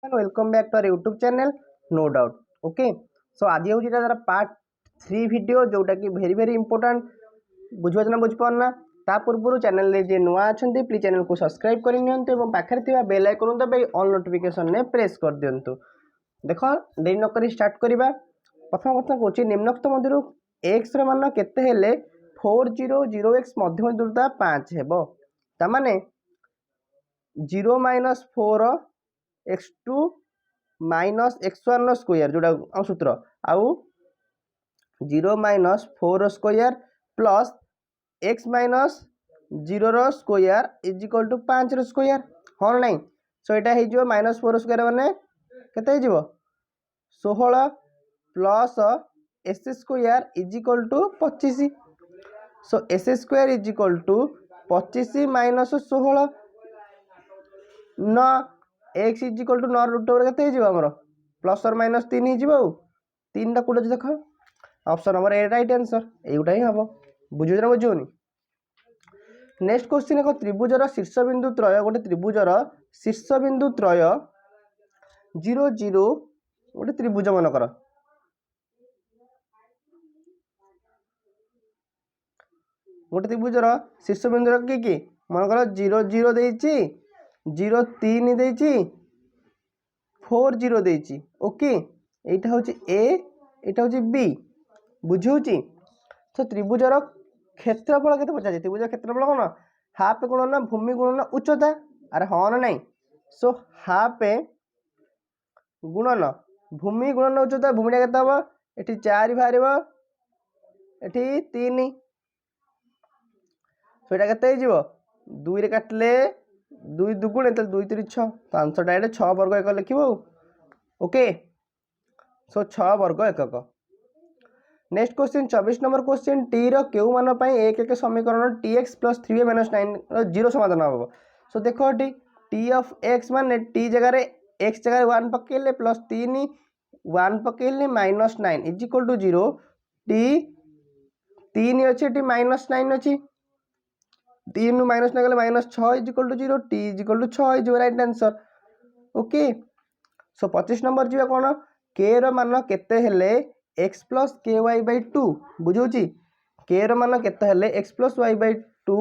Welcome back to our YouTube channel no doubt. Okay so आज हूँ तार part 3 video जोटा कि वेरी वेरी इंपोर्टेंट बुझे ना बुझीपारना ता पूर्व चैनल जे नुआ अच्छा प्लीज चैनल को सब्सक्राइब कर पाखे बेल आइकन दबाई ऑल नोटिफिकेशन ने प्रेस कर दिंतु। देख देरी नक स्टार्ट करवा। प्रथम कथा कौन निम्नोक्त मध्य एक्स मान केते 4006 मध्यम दूरता 5 हेबो तामाने 0 minus 4 x2 minus x1 square जोटा सूत्र आउ 0 minus 4 square plus x minus 0 square is equal to 5 square हाँ ना। सो यहाँ हो माइनस 4 स्क्वायर मैंने केते 16 plus S square is equal to 25। So S square is equal to 25 minus 16 न X is equal to 9 root over के plus और minus 3 हो 3 टा कौट देख option number A right answer एगुटा ही हम बुझे ना बुझे। नेक्स्ट क्वेश्चन एक त्रिभुजर शीर्षबिंदु त्रय गोटे त्रिभुजर शीर्षबिंदु त्रय 0 0 गोटे त्रिभुज मनकर गोटे त्रिभुजर शीर्षबिंदु कि मनकर 0 0 देछि 0 3 देछि 4 0 देछि। ओके एटा हूँ ए एटा हूँ बी बुझे। तो त्रिभुजर क्षेत्रफल के पचार त्रिभुज क्षेत्रफल कौन हाफ गुण ना भूमि गुण ना उच्चता अरे हाँ ना नहीं। सो हाफ गुणन भूमि गुणन उच्चता भूमिटा के हम ये 4 बाहर ये 3 सो यहाँ के 2 रे काटिले 2 दुगुण 2 3 6 तो आंसर डायरेक्ट 6 वर्ग एक लिखो। ओके सो 6 वर्ग एकक। नेक्स्ट क्वेश्चन 24 नंबर क्वेश्चन टी रो क्यू मान एक एक समीकरण टी एक्स प्लस 3 माइनस 9 जीरो समाधान हम। सो देख टी ऑफ एक्स मान टी जगह एक्स जगह 1 पकेले प्लस 3 1 पकेले माइनस 9 इज इक्वल टू 0 टी 3 अच्छे टी माइनस 9 अच्छी 3 माइनस 9 गले माइनस 6 इज इक्वल टू 0 टी is equal to 6 is right answer. Okay so 25 number जी कौन के रो मान केते हेले एक्स प्लस के वाई बै 2 बुझे के रो मान केते एक्स प्लस वाई बै 2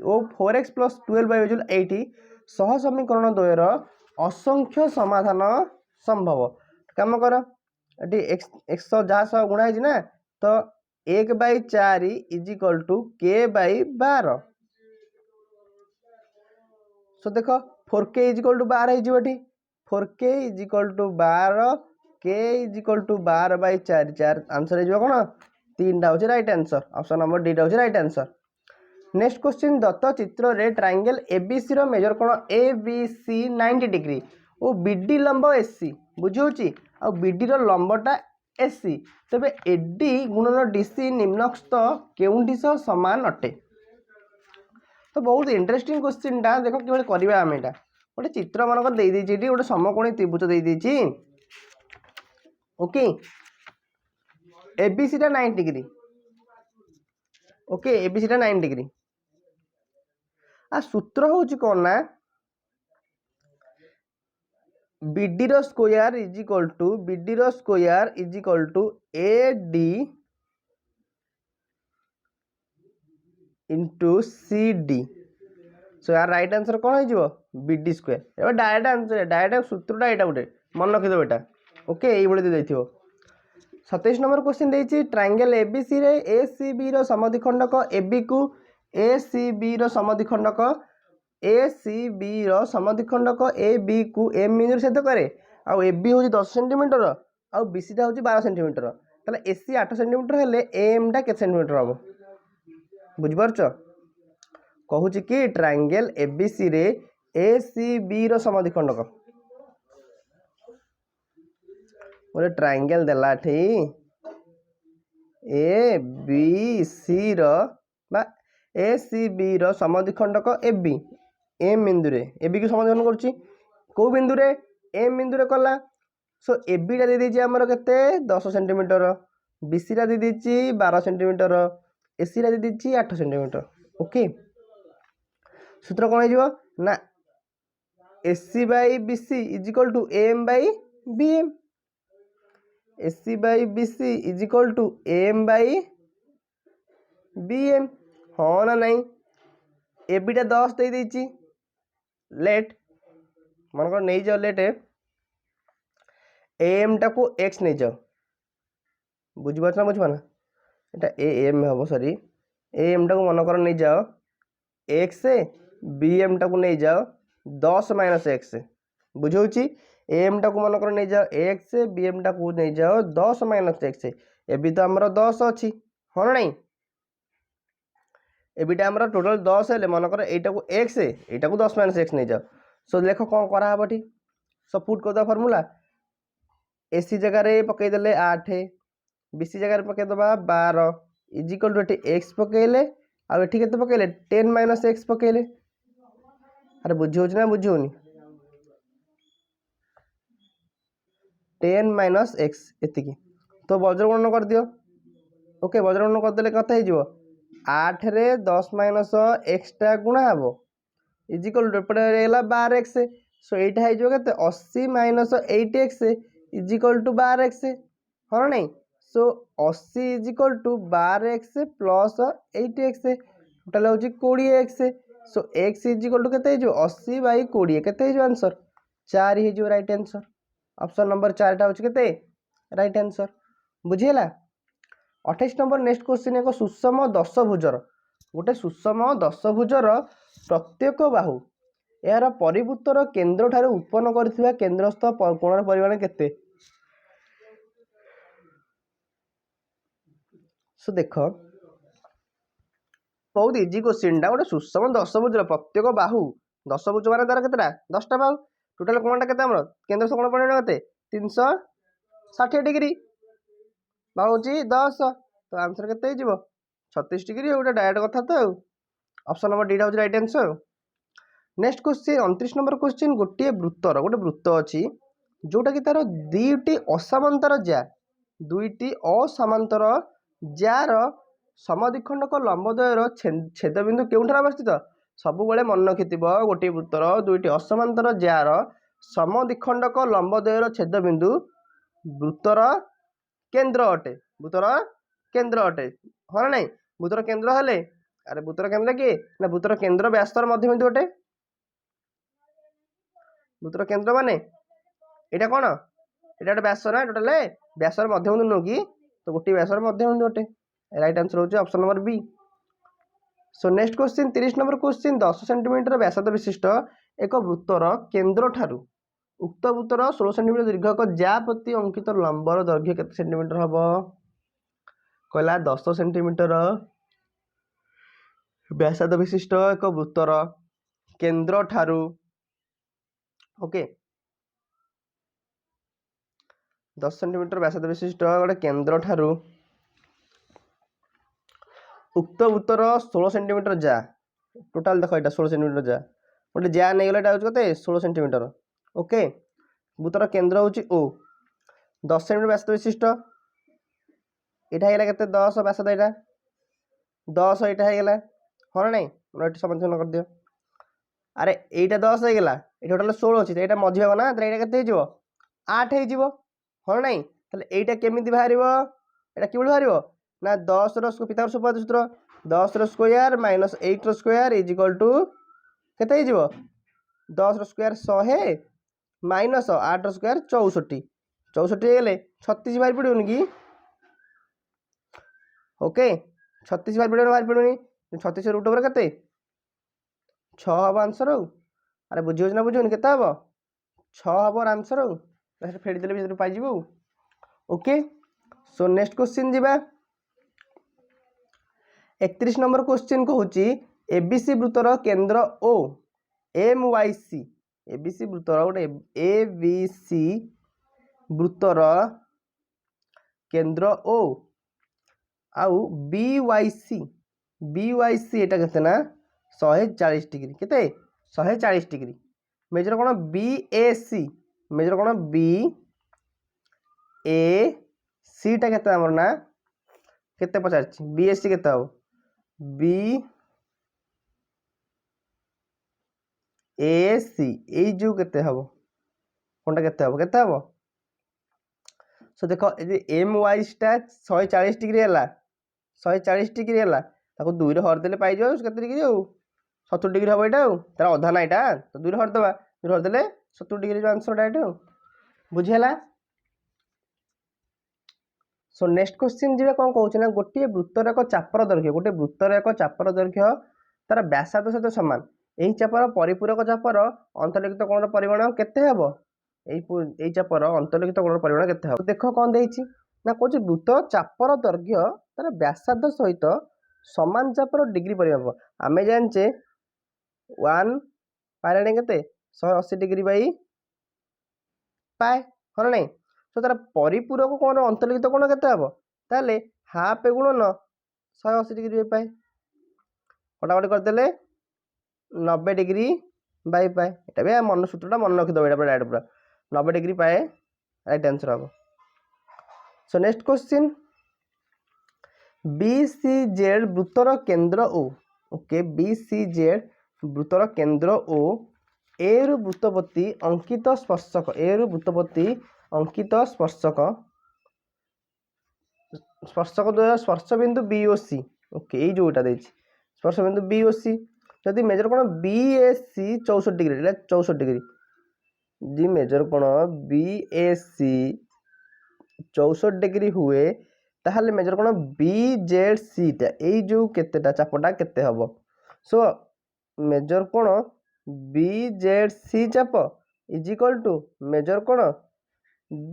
ओ 4x प्लस 12 बै 80 सह समीकरण द्वयर असंख्य समाधान संभव। कम कर ये एक्स एक्स जहाँ सह गुणा है ना तो 1/4 इज इक्वल टू के बै 12। सो देख 4k इज इक्वल टू 12 हो 4k इज इक्वल टू 12 के इज इक्वल टू 12/4 4 आंसर हो कौन 3टा हूँ right answer option number D हूँ राइट आंसर। नेक्स्ट क्वेश्चन दत्त चित्र रे ट्रायंगल एबीसी रो मेजर कोण एबीसी 90 डिग्री और बीडी लंब एससी बुझे आ बीडी रो लंबटा एससी तेबे एडी गुणन डीसी निम्नस्त केउंटी सह समान अटे। तो बहुत इंटरेस्टिंग क्वेश्चन टा देख कि करवा आम एटा गोटे चित्र मानक दे गोटे समकोणी त्रिभुज दे ओके एबीसी टा 90 डिग्री ओके एबीसी टा 90 डिग्री आ सूत्र हूँ कौन ना बीडी रो square is equal to BD रो square is equal to A D into C D. So यार राइट आंसर कौन हो बीडी स्क्वायर ए डायरेक्ट आंसर डायरेक्ट सूत्रटा यहाँ गोटे मन रखिद यहाँ। ओके ये दे 27 नंबर क्वेश्चन देती ट्रायंगल एबीसी रे ए सी बी रो समद्विखंडक एबी को ए सी बी रो समद्विखंडक ए सी बी रो समद्विखंडक ए बी को एम बिंदु छेद करे आ ए बी हूँ 10 सेंटीमीटर आ बीसी टा हूँ 12 सेंटीमीटर ताले एसी 8 सेंटीमीटर हेले एम टा के सेंटीमीटर हम बुझिपारछ कहूँ कि ट्रायंगल एबीसी रे ए सी बी रो समद्विखंडक गोटे ट्रायंगल देला ए बी सी रो ए सी बी रो समद्विखंडक ए बी एम बिंदु रे ए बी को समद्विखंड करुच्ची कौ बिंदु रे एम बिंदु रे कला। सो ए बी टा दे देछि हमर केते 10 सेंटीमीटर बीसी टा दे देछि 12 सेंटीमीटर एसी टा दे देछि 8 सेंटीमीटर। ओके सूत्र कौन हो ना AC by BC is equal to AM by BM। AC by BC is equal to AM by BM। हाँ ना नहीं? एबिटा 10 दे देछि लेट मन को नहीं जाओ लेट AM टा को x नहीं जाओ बुझिपारछ ना बुझिपाना एटा AM हबो सॉरी AM टा को मन कर नहीं जाओ x BM टा को नहीं जाओ 10 माइनस x बुझौछि AM टा को मन कर नहीं जाओ x BM टा को नहीं जाओ 10 माइनस x एबी तो हमर 10 अछि हो ना नहीं एबिटा हमर टोटल 10 हेले मन कर एटा को x एटा को 10 माइनस x नहीं जाओ सो देखो कौन करा हबटी सो पुट कर द फार्मूला AC जगह रे पकई देले 8 BC जगह रे पकई दबा 12 इज इक्वल टू x पकईले आ एठी केते पकईले 10 माइनस x पकईले अरे बुझौछ ना बुझौनी 10 माइनस x एतिकी तो वज्र गणना कर दियो ओके वज्र गणना कर देले कते हे जिवो 8 रे 10 माइनस x टा गुणा हबो इज इक्वल टू एपटे रेला 12x सो एटा हे जिवो केते 80 minus 8x is equal to 12x हो नहीं so 80 is equal to 12x plus 8x total हो 20x so x is equal to केते हे जिवो 80 बाई 20 केते हे जिवो आंसर 4 हे जिवो राइट आंसर ऑप्शन नंबर 4 टा होछि केते राइट आंसर बुझिला 28 नंबर नेक्स्ट क्वेश्चन एक सुषम दशभुजर गोटे सुषम दशभुजर प्रत्येक बाहु यार परिवृत्तर केंद्र ठारे उत्पन्न करथिबा केंद्रस्थ कोणर परिमाण केते सो देखो बहुत इजी क्वेश्चन टा गोटे सुषम दशभुजर प्रत्येक बाहु दशभुज माने तार केतेटा 10 टा बाहु टोटल कोणटा केते हमर केंद्रस्थ कोण परिमाण केते 360 डिग्री बाहु होची 10 तो आंसर केते हे जिवो 36 डिग्री गोटे डायरेक्ट कथा तो ऑप्शन नंबर डी होची right answer next question 29 number question गोटे वृत्तर गोटे वृत्त अछि जोटा कि तार दुईटी असामांतर ज्या दुईटी असामांतर जार समद्विखंडक लंबद्वयर छेदबिंदु केउठार अवस्थित सब बेले मन रखिथिबो गोटे वृत्तर दुईटी असामांतर जार समद्विखंडक लंबद्वयर छेदबिंदु वृत्तर केंद्र अटे वृत्तर केंद्र अटे हाँ नहीं वृत्तर केंद्र हेले अरे वृत्तर केंद्र किए ना वृत्तर केंद्र व्यासर मध्यबिंदु अटे वृत्तर केंद्र माने एटा कोन एटा गोटे व्यास ना टोटल व्यासर मध्यबिंदु नो कि तो गोटे व्यासर मध्यबिंदु अटे राइट आंसर होची option number B so next question 30 number question 10 centimetre व्यासार्ध विशिष्ट एक वृत्तर केंद्र ठारू उक्त वृत्तर 16 सेंटीमीटर दीर्घ एक ज्यापति अंकित लंबर दैर्घ्य केते सेंटीमीटर हबो कहला 10 सेंटीमीटर व्यासार्ध विशिष्ट एक वृत्तर केंद्र ठारू ओके 10 सेंटीमीटर व्यासार्ध विशिष्ट गोटे केंद्र ठारू उक्त वृत्तर 16 सेंटीमीटर जा टोटाल देखो एटा 16 सेंटीमीटर जा गोटे जा नहीं गला एटा होते 16 सेंटीमीटर ओके वृत्तर केंद्र होची ओ 10 सेंटीमीटर व्यासार्ध विशिष्ट एटा हेला केते 10 व्यासार्ध एटा 10 एटा हेला हो नहीं एटा समाधान कर दियो अरे एटा 10 हे गेला एटा टोटल 16 अछि एटा मझी हो ना त एटा केते हिजो 8 हे जिवो हो नहीं ताले एटा केमिति बाहरिबो एटा किबो बाहरिबो ना 10 रो पितार सुपद सूत्र 10 रो स्क्वायर माइनस 8 रो स्क्वायर इज इक्वल टू केते हे जिवो 10 रो स्क्वायर 100 माइनस 8 रो स्क्वायर 64 64 हे गेले 36 बाहर पड़ियोनी कि ओके 36 बाहर पड़ोनी 36 रूट ओवर केते 6 हबो आंसर अरे बुझियो ना बुझियोनी केते हबो 6 हबो आंसर फेड़ी देले भी पाई जिवो ओके सो नेक्स्ट क्वेश्चन जीवा 31 नंबर क्वेश्चन कहूची एबीसी वृत्तर केंद्र O M Y C ABC वृत्तर गोटे एबीसी वृत्तर केंद्र ओ आउ बीवाईसी एटा केते ना 140 डिग्री केते 140 डिग्री मेजर कोन बीएसी मेजर कोन बी ए सी टा केते हमर ना केते पचारछि बीएससी केते हो बी ए सी এই जो केते हबो कोनटा केते हबो सो देखो ये एम वाइज टा 140 डिग्री हला 140 डिग्री हला ताको 2 रे हर देले पाइ जो केते डिग्री हो 70 डिग्री हबो एटा तार अधा ना एटा तो 2 रे हर दबा 2 रे हर देले 70 डिग्री जो आंसर टा एटा बुझी हला सो नेक्स्ट क्वेश्चन जीवा कोन कहउछ ना गोटे वृत्तर एक चापर दैर्घ्य गोटे वृत्तर एक चापर दैर्घ्य तार व्यासार्ध सहित समान एही चापर परिपूरक चापर अंतर्लिखित कोणर परिमाण केते हेबो एही चापर अंतर्लिखित कोणर परिमाण केते हेबो देखो कोन देइछि ना कहउछ वृत्त चापर दैर्घ्य तार व्यासार्ध सहित समान चापर डिग्री परिमाप आमे जानचे 1 पाइलाने केते 180 डिग्री बाई पाए हर नहीं तो तार परिपूरक कोण अंतर्लिखित कोण केते हबो ताले हाफ गुणन 180 डिग्री पाए कटाकटी करदेले 90 डिग्री बाई पाए एटा भी मन सूत्रटा मन रखि दबो एटा पूरा डायरेक्ट पूरा 90 डिग्री पाए राइट आंसर हबो सो नेक्स्ट क्वेश्चन BCZ वृत्तर केंद्र O ओके BCZ वृत्तर केंद्र O ए रु वृत्तपति अंकित स्पर्शक ए रु वृत्तपति अंकित स्पर्शक स्पर्शक द्वय स्पर्श बिंदु BOC ओके ये जोटा देछि स्पर्श बिंदु BOC जदि मेजर कोण BAC 64 डिग्री एटा 64 डिग्री जी मेजर कोण BAC 64 डिग्री हुए ताहले मेजर कोण BZC टा ए जो केतेटा चापटा केते हबो सो मेजर कोण BZC चाप इज इक्वल टू मेजर कोण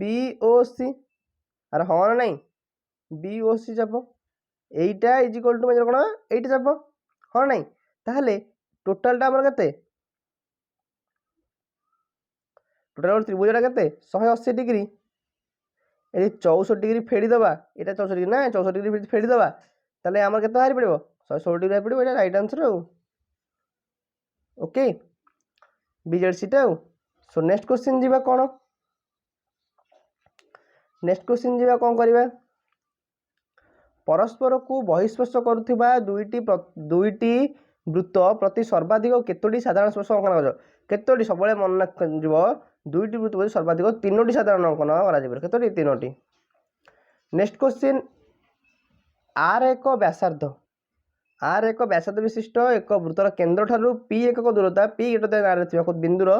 BOC अरे हाँ ना नहीं BOC चाप एटा इज इक्वल टू मेजर कोण एटा चाप हाँ नहीं ताहले टोटलटा हमर केते टोटल त्रिभुजटा केते 180 डिग्री ए 64 डिग्री फेडी दबा एटा 64 डिग्री ना 64 डिग्री फेडी दबा ताले हमर केते हारि पड़िबो 160 डिग्री हारि पड़िबो एटा राइट आंसर ओके BZC टा सो नेक्स्ट क्वेश्चन जीवा कोन नेक्स्ट क्वेश्चन जीवा कोन करबा परस्पर को बहिस्पर्श करुथिबा दुईटी वृत्त प्रति सर्वाधिक केतोटी साधारण स्पर्श अंकन कर केतोटी सबले मन रखिबो दुईटी वृत्त प्रति सर्वाधिक तीनोटी साधारण अंकन करा जिवो केतोटी तीनोटी नेक्स्ट क्वेश्चन आर एक व्यासार्ध विशिष्ट एक वृत्तर केंद्र ठारू P एकक दूरता P ग्रेटर आर थिबा बिंदुर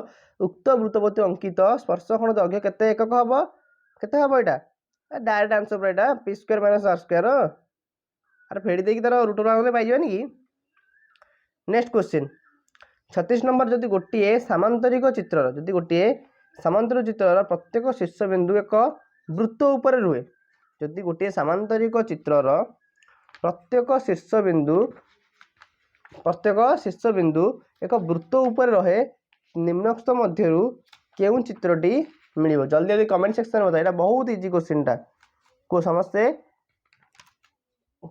उक्त वृत्तपति अंकित स्पर्शकोण दैर्घ्य केते एकक हबो केते हबो एटा डायरेक्ट आंसर पर एटा P² - R² अरे फेडी देकी तार रूट ओवर पाइ जबनी कि नेक्स्ट क्वेश्चन 36 नंबर जदि गोटे सामांतरिक चित्रर प्रत्येक शीर्ष बिंदु एक वृत्त ऊपर रुहे जदि गोटे सामांतरिक चित्रर प्रत्येक शीर्ष बिंदु एक वृत्त ऊपर रहे निम्नोक्त मध्यरु केउं चित्रटी मिलिबो जल्दी जल्दी कमेंट सेक्शन में बता एटा बहुत इजी क्वेश्चन टा को समझते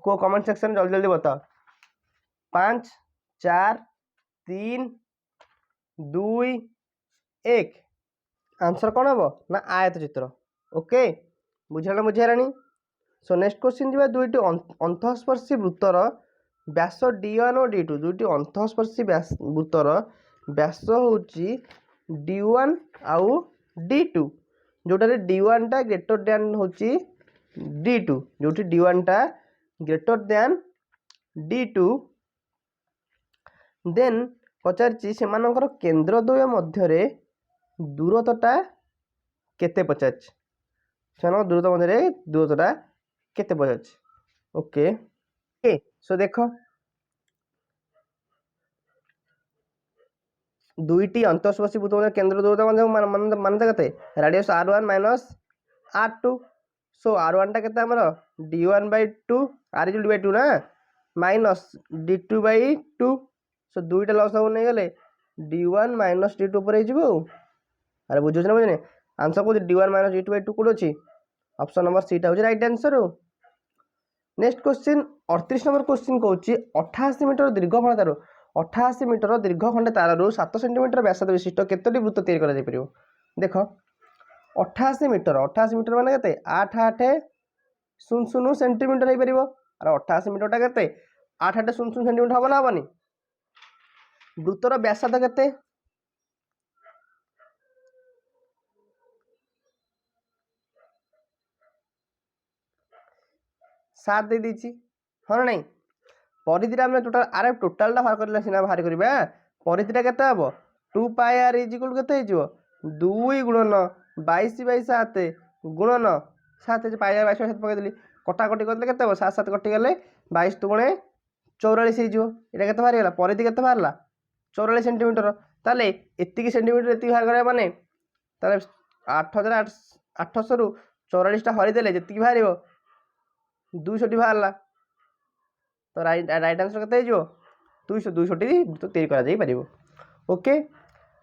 को कमेंट सेक्शन जल्दी जल्दी बताओ 5 4 3 2 1 आंसर कौन हम ना आयत चित्र ओके बुझाला बुझारानी सो नेक्स्ट क्वेश्चन जी दुईटी अंतःस्पर्शी वृत्तर व्यास D1 और D2 दुईटी अंतःस्पर्शी वृत्तर व्यास होची D1 आउ D2 जोटारे D1 टा ग्रेटर दैन होची D2 जोटी D1 टा ग्रेटर दैन D2 देन पचारची सेमानकर केंद्र द्वय मध्यरे दूरताटा केते पचारची सेमानकर दूरता मध्यरे दूरताटा केते पचारची ओके ओके सो देखो दुईटी अंतःस्पर्शी वृत्त केंद्र दूरता मध्य मानता केते रेडियस R1 माइनस R2 सो R1 टा केते हमर D1/2 R/2 ना माइनस D2/2 सो दुईटा लॉस हो नहीं गले D1 माइनस D2 पर हो अरे बुझे ना बुझे आंसर को D1 माइनस D2/2 कोड अछि ऑप्शन नंबर सी टा हो right answer next question 38 number question कहूँ 88 मीटर दीर्घखंड तार 88 मीटर दीर्घखंड तार 7 सेंटीमीटर व्यासार्ध विशिष्ट केतोटी वृत्त तैयार करा जाय परियो देख 88 मीटर माने केते 8800 सेंटीमीटर हो परियो अरे 88 मीटर टा केते 8800 सेंटीमीटर हबो ना हबनी वृत्तर व्यासार्ध केते 7 दे दीची हाँ ना नहीं परिधि आम टोटाल आरे टोटालटा बाहर करले सिना बाहर करबा परिधिटा केते हबो 2 पाई आर इज इक्वल केते हिजो 2 गुणन 22/7 गुणन 7 पाई आर 22/7 पकई देली कटाकटी करले केते हबो 7 7 कटि गले 22 दुगुणे 44 हिजो एटा केते बाहर गेला परिधि केते बाहरला 44 सेंटीमीटर ताले एतिकी सेंटीमीटर एतिकी बाहर करबा माने ताले 8800 रु 44 टा हरि देले जेतिकी बाहरिबो 200 टी बाहरला तो राइट आंसर केते हिजो 200 टी वृत्त तैयारी करा जाई परिबो ओके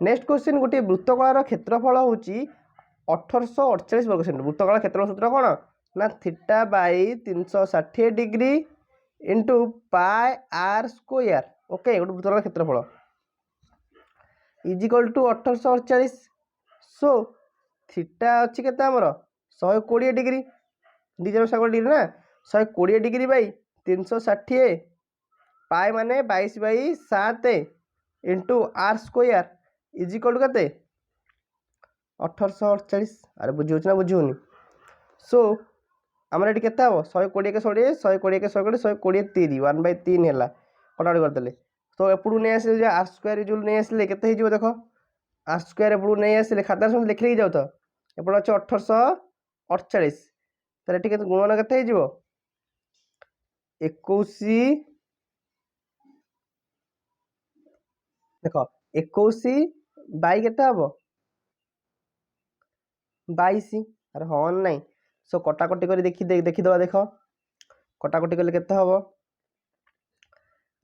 नेक्स्ट क्वेश्चन गोटे वृत्तकलार क्षेत्रफल होची 1848 वर्ग सेंटीमीटर वृत्तकलार क्षेत्रफल सूत्र कोन ना theta by 360 degree into pi r square okay गोटे वृत्तकलार क्षेत्रफल is equal to 1848 so theta अच्छी केते हमर 120 डिग्री डिजन 120 डिग्री ना 120 डिग्री बाई 360 पाई माने 22/7 into r square is equal to केते 1848 अरे बुझी ना बुझी सो आमर ये केते हम 120 के 120 120 के 120 120 3 1/3 है कटाकटी करदे तो एपड़ू नहीं आस आर स्क्वायर इज नहीं आसे केते देख आर स्क्वायर एपड़ू नहीं आसे खाता समझ लिखि जाओ तो एपट अच्छे 1848 तो ये गुणन केते 21 देख 21 बाई केते हम 22 अरे हाँ नहीं सो कटाकटी कर देखीदे देख कटाकटी कले केते हम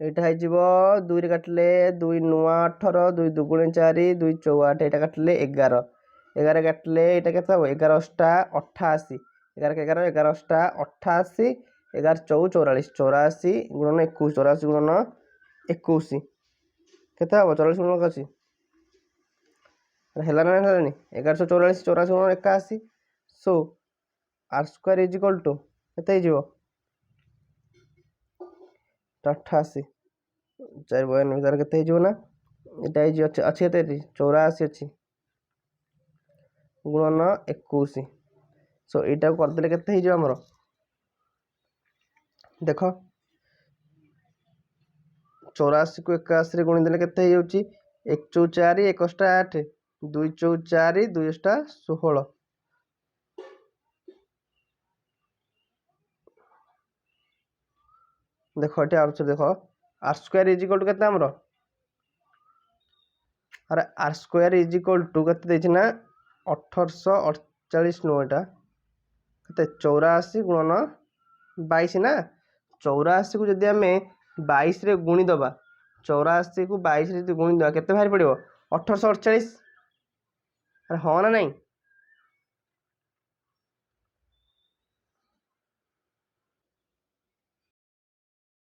यहाँ हो 2 रे काटिले 2 नुआ 18 2 दुगुणे 4 2 चौआठ यहाँ काटिले 11 11 काटिले यहाँ केते हम 11 टा 88 11 के 11 11 टा 88 11 चौ 44 84 गुणन 21 84 गुणन 21 केते हम 44 गुणन 81 है ना 1144 84 गुणन 81 so R square is equal to केते हिजो 88 4 बयान भर केते हिजो ना एटा हिजो अच्छे केते 84 अच्छी गुणन 21 सो एटा कर देले केते हिजो हमरो देख 84 को 81 रे गुणी देले केते हो जाउची 1 चौ 4 1 टा 8 2 चौ 4 2 टा 16 देख ये आंसर देख r square is equal to केते हमरो अरे r square is equal to केते देछि ना 1848 नो एटा केते 84 गुणन 22 ना 84 को जदि हमें 22 रे गुणी दबा 84 को 22 रे गुणी दबा केते बाहर पड़िबो 1848 अरे हाँ ना नहीं